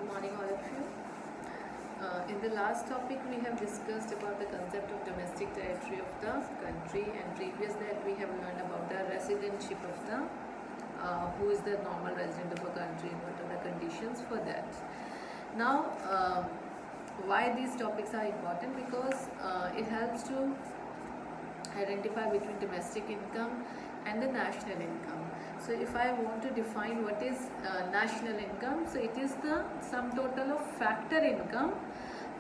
morning all of you. In the last topic we have discussed about the concept of domestic territory of the country, and previous that we have learned about the residentship of the who is the normal resident of a country and what are the conditions for that. Now why these topics are important? Because it helps to identify between domestic income and the national income. So if I want to define what is national income, so it is the sum total of factor income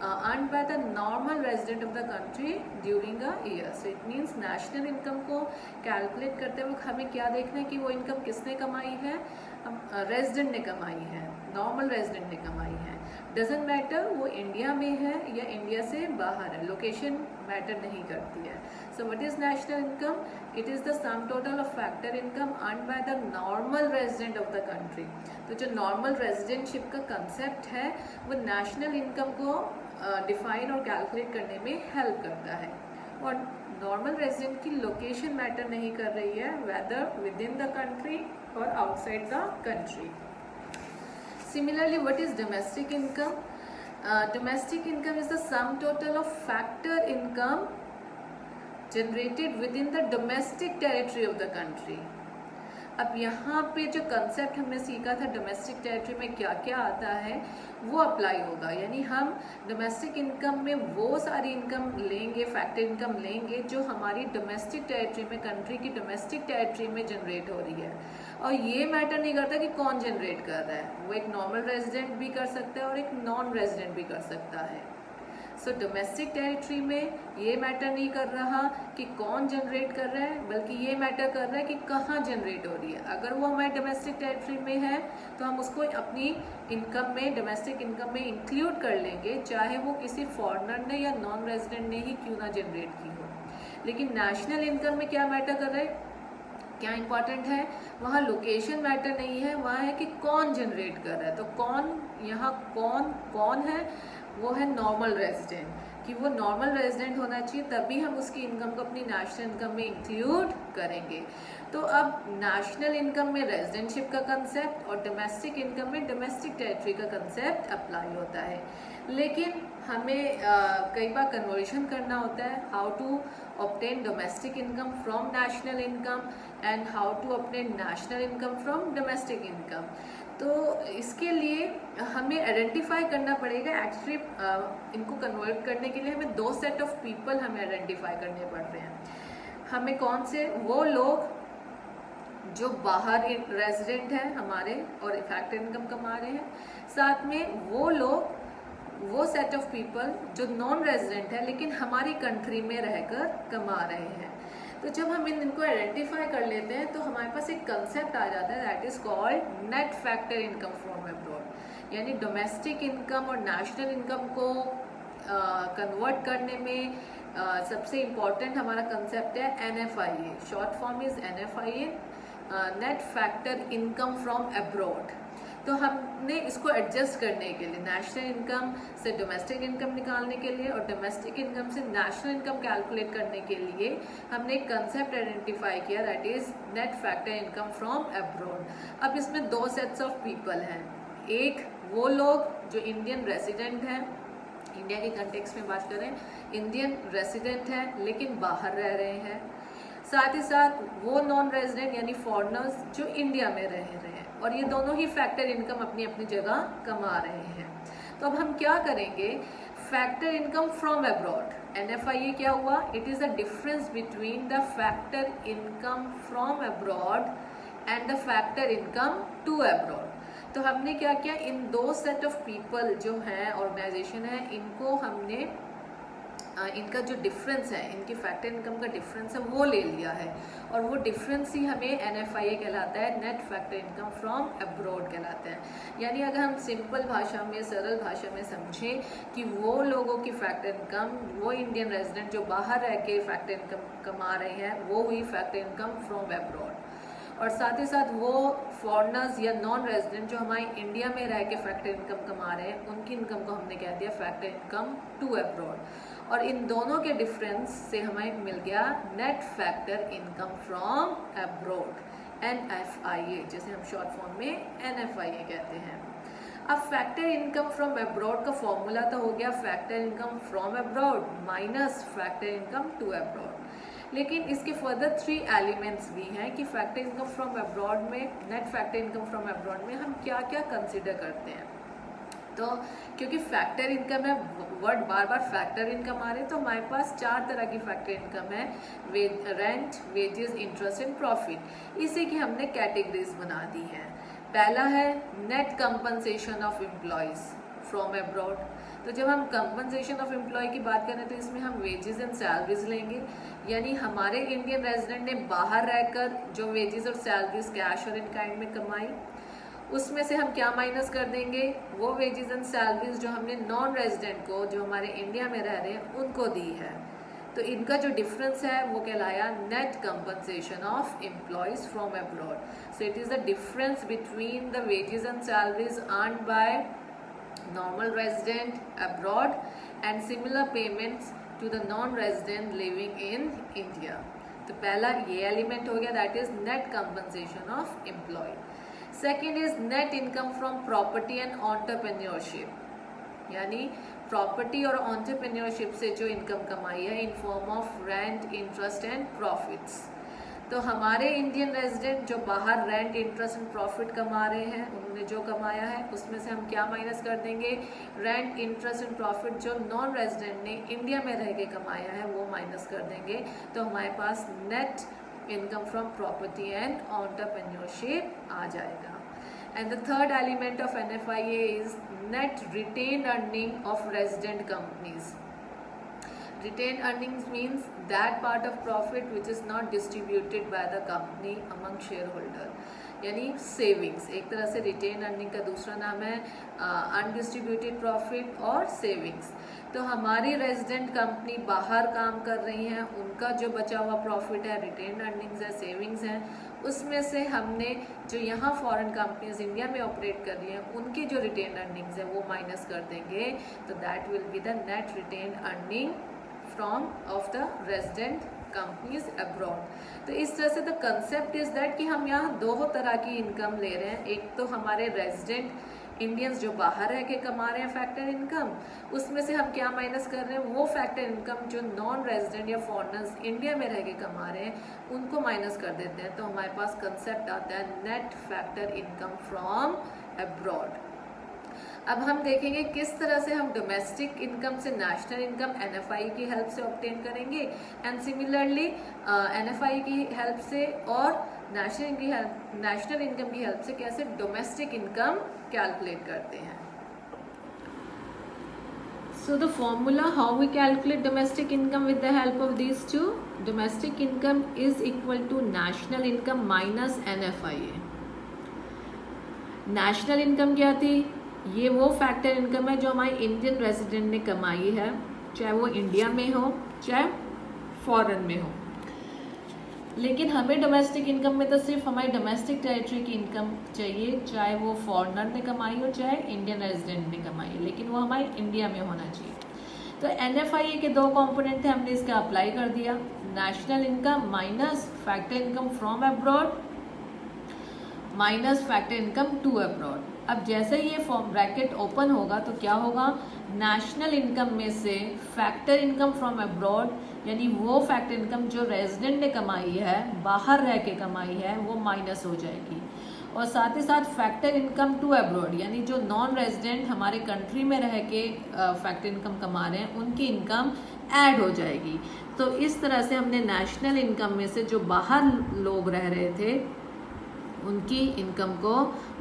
earned by the normal resident of the country during a year. So it means national income को calculate करते वक्त हमें क्या देखना है कि वो income किसने कमाई है, रेजिडेंट ने कमाई है, नॉर्मल रेजिडेंट ने कमाई है. डजेंट मैटर वो इंडिया में है या इंडिया से बाहर है, लोकेशन मैटर नहीं करती है. So what is national income? It is the sum total of factor income earn by the normal resident of the country. तो जो नॉर्मल रेजिडेंटशिप का कंसेप्ट है वो नेशनल इनकम को डिफाइन और कैलकुलेट करने में हेल्प करता है. और नॉर्मल रेजिडेंट की लोकेशन मैटर नहीं कर रही है, whether within the country और outside the country. Similarly, what is domestic income? Domestic income is the sum total of factor income generated within the domestic territory of the country. अब यहाँ पे जो concept हमने सीखा था domestic territory में क्या क्या आता है वो अप्लाई होगा. यानी हम डोमेस्टिक इनकम में वो सारी इनकम लेंगे, फैक्टर इनकम लेंगे जो हमारी डोमेस्टिक टेरिटरी में, कंट्री की डोमेस्टिक टेरिटरी में जनरेट हो रही है. और ये मैटर नहीं करता कि कौन जनरेट कर रहा है, वो एक नॉर्मल रेजिडेंट भी कर सकता है और एक नॉन रेजिडेंट भी कर सकता है. सो डोमेस्टिक टेरिटरी में ये मैटर नहीं कर रहा कि कौन जनरेट कर रहा है, बल्कि ये मैटर कर रहा है कि कहाँ जनरेट हो रही है. अगर वो हमारी डोमेस्टिक टेरिटरी में है तो हम उसको अपनी इनकम में, डोमेस्टिक इनकम में इंक्लूड कर लेंगे, चाहे वो किसी फॉरेनर ने या नॉन रेजिडेंट ने ही क्यों ना जनरेट की हो. लेकिन नेशनल इनकम में क्या मैटर कर रहा है, क्या इंपॉर्टेंट है? वहाँ लोकेशन मैटर नहीं है, वहाँ है कि कौन जनरेट कर रहा है. तो कौन, यहाँ कौन कौन है, वो है नॉर्मल रेजिडेंट. कि वो नॉर्मल रेजिडेंट होना चाहिए तभी हम उसकी इनकम को अपनी नेशनल इनकम में इंक्लूड करेंगे. तो अब नेशनल इनकम में रेजिडेंटशिप का कंसेप्ट और डोमेस्टिक इनकम में डोमेस्टिक टेरिटरी का कंसेप्ट अप्लाई होता है. लेकिन हमें कई बार कन्वर्शन करना होता है, how to obtain domestic income from national income and how to obtain national income from domestic income. तो इसके लिए हमें आइडेंटिफाई करना पड़ेगा. एक्चुअली इनको कन्वर्ट करने के लिए हमें दो सेट ऑफ पीपल हमें आइडेंटिफाई करने पड़ रहे हैं. हमें कौन से? वो लोग जो बाहर रेजिडेंट हैं हमारे और फैक्टर इनकम कमा रहे हैं, साथ में वो लोग, वो सेट ऑफ पीपल जो नॉन रेजिडेंट है लेकिन हमारी कंट्री में रहकर कमा रहे हैं. तो जब हम इनको आइडेंटिफाई कर लेते हैं तो हमारे पास एक कंसेप्ट आ जाता है, that is called net factor income from abroad. यानी डोमेस्टिक इनकम और नेशनल इनकम को कन्वर्ट करने में सबसे इम्पॉर्टेंट हमारा कंसेप्ट है NFIA. Short form is NFIA, net factor income from abroad. तो हमने इसको एडजस्ट करने के लिए, नेशनल इनकम से डोमेस्टिक इनकम निकालने के लिए और डोमेस्टिक इनकम से नेशनल इनकम कैलकुलेट करने के लिए हमने एक कंसेप्ट आइडेंटिफाई किया, that is net factor income from abroad. अब इसमें दो सेट्स ऑफ पीपल हैं. एक वो लोग जो इंडियन रेजिडेंट हैं, इंडिया के कंटेक्स्ट में बात करें, इंडियन रेजिडेंट हैं लेकिन बाहर रह रहे हैं. साथ ही साथ वो नॉन रेजिडेंट यानी फॉरेनर्स जो इंडिया में रह रहे हैं, और ये दोनों ही फैक्टर इनकम अपनी अपनी जगह कमा रहे हैं. तो अब हम क्या करेंगे? Factor income from abroad, NFIA क्या हुआ? It is the difference between the factor income from abroad and the factor income to abroad. तो हमने क्या किया, इन दो सेट ऑफ पीपल जो हैं, ऑर्गेनाइजेशन है, इनको हमने इनका जो डिफरेंस है, इनकी फैक्टर इनकम का डिफरेंस है वो ले लिया है, और वो डिफरेंस ही हमें NFIA कहलाता है, net factor income from abroad कहलाता है. यानी अगर हम सिंपल भाषा में, सरल भाषा में समझें कि वो लोगों की फैक्टर इनकम, वो इंडियन रेजिडेंट जो बाहर रह के फैक्टर इनकम कमा रहे हैं, वो हुई फैक्टर इनकम फ्रॉम अब्रॉड. और साथ ही साथ वो फॉरेनर्स या नॉन रेजिडेंट जो हमारे इंडिया में रह के फैक्टर इनकम कमा रहे हैं, उनकी इनकम को हमने कह दिया फैक्टर इनकम टू अब्रॉड. और इन दोनों के डिफरेंस से हमें मिल गया net factor income from abroad, NFIA, जिसे हम शॉर्ट फॉर्म में NFIA कहते हैं. अब फैक्टर इनकम फ्रॉम अब्रॉड का फॉर्मूला तो हो गया factor income from abroad minus factor income to abroad, लेकिन इसके फर्दर 3 एलिमेंट्स भी हैं कि फैक्टर इनकम फ्रॉम अब्रॉड में, net factor income from abroad में हम क्या क्या कंसिडर करते हैं। तो क्योंकि फैक्टर इनकम है, वर्ड बार बार फैक्टर इनकम आ रहे हैं, तो हमारे पास 4 तरह की फैक्टर इनकम है, rent, wages, interest and profit. इसी की हमने कैटेगरीज बना दी है। पहला है net compensation of employees from abroad. तो जब हम कंपनसेशन ऑफ एम्प्लॉय की बात करें तो इसमें हम वेजेस एंड सैलरीज लेंगे, यानी हमारे इंडियन रेजिडेंट ने बाहर रहकर जो वेजेस और सैलरीज कैश और इन काइंड में कमाई, उसमें से हम क्या माइनस कर देंगे, वो वेजेस एंड सैलरीज जो हमने नॉन रेजिडेंट को, जो हमारे इंडिया में रह रहे हैं, उनको दी है। तो इनका जो डिफरेंस है वो कहलाया net compensation of employees from abroad. So it is the difference between the wages and salaries earned by normal resident abroad and similar payments to the non resident living in India. तो पहला ये element हो गया, that is net compensation of employee. Second is net income from property and entrepreneurship, यानी property और entrepreneurship से जो income कमाई है in form of rent, interest and profits. तो हमारे इंडियन रेजिडेंट जो बाहर रेंट, इंटरेस्ट एंड प्रॉफिट कमा रहे हैं, उन्होंने जो कमाया है उसमें से हम क्या माइनस कर देंगे, रेंट, इंटरेस्ट एंड प्रॉफिट जो नॉन रेजिडेंट ने इंडिया में रह के कमाया है वो माइनस कर देंगे। तो हमारे पास net income from property and entrepreneurship आ जाएगा। And the third element of NFIA is net retained earning of resident companies. Retained earnings means that part of profit which is not distributed by the company among shareholder, यानी savings. एक तरह से retain earning का दूसरा नाम है undistributed profit और savings. तो हमारी रेजिडेंट कंपनी बाहर काम कर रही हैं, उनका जो बचा हुआ प्रॉफिट है, रिटेन अर्निंग्स है, सेविंग्स हैं, उसमें से हमने जो यहाँ फॉरेन कंपनीज इंडिया में ऑपरेट कर रही हैं उनकी जो रिटेन अर्निंग्स है वो माइनस कर देंगे। तो that will be the net retain earning from of the resident companies abroad. तो इस तरह से द कंसेप्ट इज दैट कि हम यहाँ 2 तरह की इनकम ले रहे हैं। एक तो हमारे रेजिडेंट इंडियंस जो बाहर रह के कमा रहे हैं फैक्टर इनकम, उसमें से हम क्या माइनस कर रहे हैं, वो फैक्टर इनकम जो नॉन रेजिडेंट या फॉरेनर्स इंडिया में रह के कमा रहे हैं उनको माइनस कर देते हैं। तो हमारे पास कंसेप्ट आता है net factor income from abroad. अब हम देखेंगे किस तरह से हम डोमेस्टिक इनकम से नेशनल इनकम NFI की हेल्प से ऑब्टेन करेंगे, एंड सिमिलरली NFI की हेल्प से और नेशनल इनकम की हेल्प से कैसे डोमेस्टिक इनकम कैलकुलेट करते हैं। So the formula how we calculate domestic income with the help of these two, domestic income is equal to national income minus NFIA। National income क्या थी, ये वो factor income है जो हमारे इंडियन रेजिडेंट ने कमाई है, चाहे वो इंडिया में हो चाहे फॉरेन में हो। लेकिन हमें डोमेस्टिक इनकम में तो सिर्फ हमारी डोमेस्टिक टेरिटरी की इनकम चाहिए, चाहे वो फॉरेनर ने कमाई हो चाहे इंडियन रेजिडेंट ने कमाई हो, लेकिन वो हमारे इंडिया में होना चाहिए। तो NFIA के 2 कंपोनेंट थे, हमने इसका अप्लाई कर दिया, national income minus factor income from abroad minus factor income to abroad. अब जैसे ही ये फॉर्म ब्रैकेट ओपन होगा तो क्या होगा, नेशनल इनकम में से फैक्टर इनकम फ्रॉम अब्रॉड, यानी वो फैक्टर इनकम जो रेजिडेंट ने कमाई है, बाहर रह के कमाई है, वो माइनस हो जाएगी। और साथ ही साथ फैक्टर इनकम टू अब्रॉड, यानी जो नॉन रेजिडेंट हमारे कंट्री में रह के फैक्टर इनकम कमा रहे हैं उनकी इनकम ऐड हो जाएगी। तो इस तरह से हमने नेशनल इनकम में से जो बाहर लोग रह रहे थे उनकी इनकम को,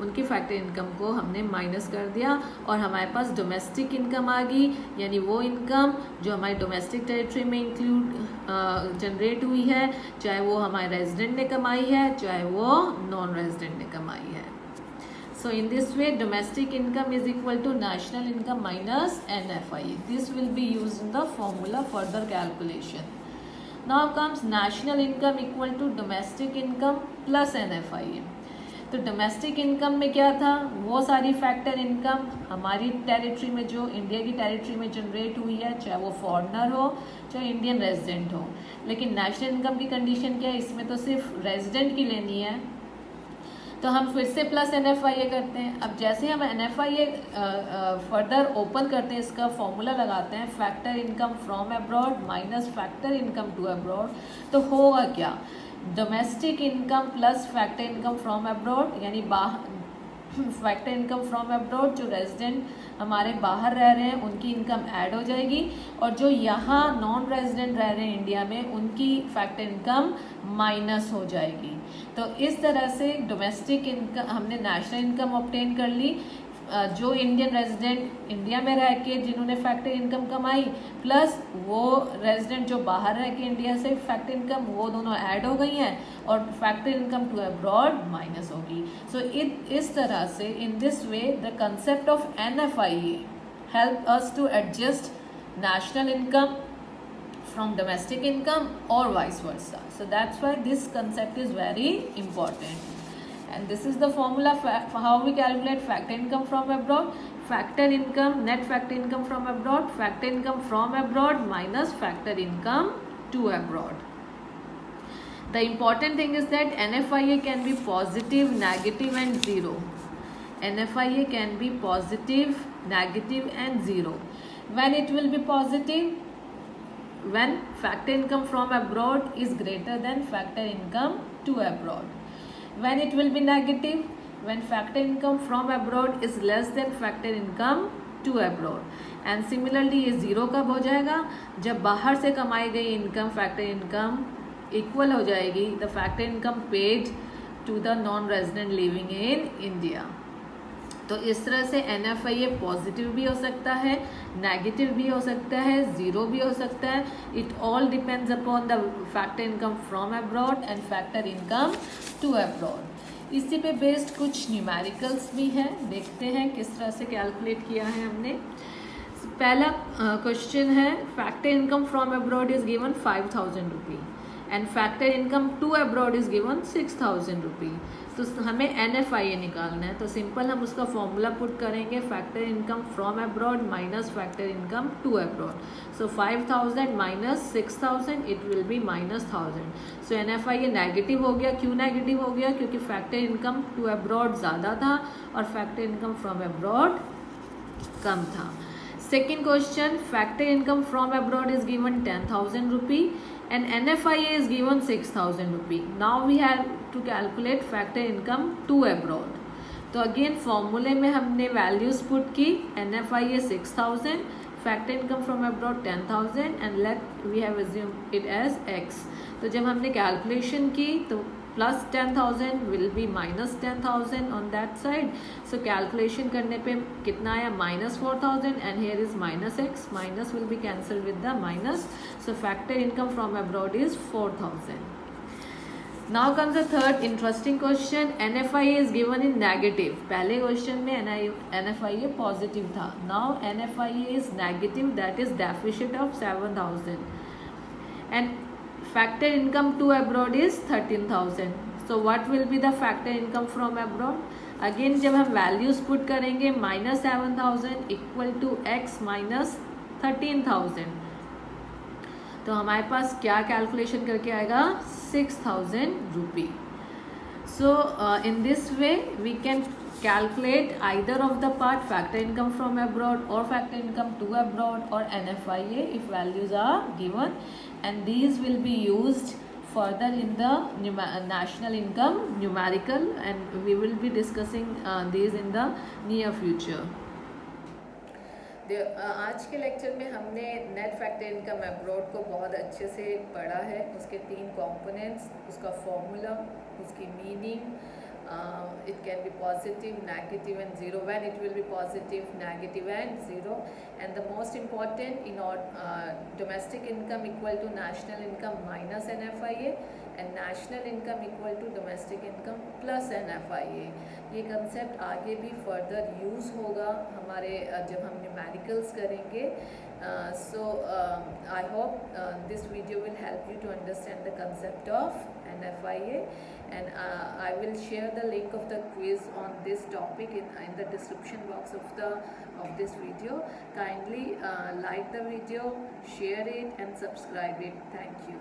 उनकी फैक्टर इनकम को हमने माइनस कर दिया और हमारे पास डोमेस्टिक इनकम आ गई, यानी वो इनकम जो हमारी डोमेस्टिक टेरिटरी में इंक्लूड जनरेट हुई है, चाहे वो हमारे रेजिडेंट ने कमाई है चाहे वो नॉन रेजिडेंट ने कमाई है। So in this way domestic income is equal to national income minus NFIA। This will be used in the formula further calculation. Now comes national income equal to domestic income plus NFIA। तो domestic income में क्या था, वो सारी factor income हमारी territory में जो India की टेरिटरी में जनरेट हुई है, चाहे वो फॉरेनर हो चाहे इंडियन रेजिडेंट हो। लेकिन नेशनल इनकम की कंडीशन क्या है, इसमें तो सिर्फ रेजिडेंट की लेनी है। तो हम फिर से प्लस NFIA करते हैं। अब जैसे हम NFIA फर्दर ओपन करते हैं, इसका फॉर्मूला लगाते हैं factor income from abroad minus factor income to abroad, तो होगा क्या, domestic income plus factor income from abroad, यानी फैक्टर इनकम फ्रॉम अब्रॉड, जो रेजिडेंट हमारे बाहर रह रहे हैं उनकी इनकम ऐड हो जाएगी, और जो यहाँ नॉन रेजिडेंट रह रहे हैं इंडिया में उनकी फैक्टर इनकम माइनस हो जाएगी। तो इस तरह से डोमेस्टिक इनकम हमने नेशनल इनकम ऑब्टेन कर ली, जो इंडियन रेजिडेंट इंडिया में रह के जिन्होंने फैक्टर इनकम कमाई प्लस वो रेजिडेंट जो बाहर रह के इंडिया से फैक्टर इनकम, वो दोनों ऐड हो गई हैं और factor income to abroad minus होगी। सो इस तरह से in this way the concept of NFIA help us to adjust national income from domestic income or vice versa. So that's why this concept is very important. And this is the formula for how we calculate factor income from abroad. Factor income, net factor income from abroad, factor income from abroad minus factor income to abroad. The important thing is that NFIA can be positive, negative and zero. NFIA can be positive, negative and zero. When it will be positive? When factor income from abroad is greater than factor income to abroad. When it will be negative? When factor income from abroad is less than factor income to abroad. And similarly ये zero कब हो जाएगा, जब बाहर से कमाई गई income factor income equal हो जाएगी the factor income paid to the non resident living in India. तो इस तरह से NFIA पॉजिटिव भी हो सकता है, नेगेटिव भी हो सकता है, ज़ीरो भी हो सकता है। It all depends upon the factor income from abroad and factor income to abroad. इसी पे बेस्ड कुछ न्यूमेरिकल्स भी हैं, देखते हैं किस तरह से कैलकुलेट किया है हमने। पहला क्वेश्चन है factor income from abroad is given 5000 rupee and factor income to abroad is given 6000 rupee. तो हमें NFIA निकालना है, तो सिंपल हम उसका फॉर्मूला पुट करेंगे factor income from abroad minus factor income to abroad. So 5000 minus 6000 it will be -1000। So NFIA negative हो गया। क्यों नेगेटिव हो गया? क्योंकि फैक्टर इनकम टू अब्रॉड ज़्यादा था और फैक्टर इनकम फ्रॉम अब्रॉड कम था। Second question, factor income from abroad is given 10,000 rupee and NFIA is given 6,000 rupee. Now we have to calculate factor income to abroad. तो again फॉर्मूले में हमने values put की, NFIA 6,000, factor income from abroad 10,000 and let we have assumed it as X। तो जब हमने calculation की तो plus 10,000 will be minus 10,000 on that side. So calculation करने पे कितना आया, -4,000 and here is -X, minus will be cancel with the minus. So factor income from abroad is 4,000। Now comes the third interesting question, NFIA is given in negative. पहले question में NFIA positive था, now NFIA is negative, that is deficit of 7,000 and factor income to abroad is 13,000. So what will be the factor income from abroad? Again जब हम values put करेंगे -7,000 equal to X minus 13,000, तो हमारे पास क्या calculation करके आएगा, 6,000 रुपी। So in this way we can calculate either of the part, factor income from abroad or factor income to abroad or NFIA if values are given, and these will be used further in the national income numerical, and we will be discussing these in the near future. आज के lecture में हमने net factor income abroad को बहुत अच्छे से पढ़ा है, उसके 3 कंपोनेंट्स, उसका फॉर्मूला, उसकी meaning, it can be positive, negative and zero, when it will be positive, negative and zero, and the most important in our domestic income equal to national income minus NFIA and national income equal to domestic income plus NFIA। ये concept आगे भी further use होगा हमारे जब हम numericals करेंगे। So I hope this video will help you to understand the concept of NFIA, and I will share the link of the quiz on this topic in the description box of this video. Kindly like the video, share it and subscribe it. Thank you.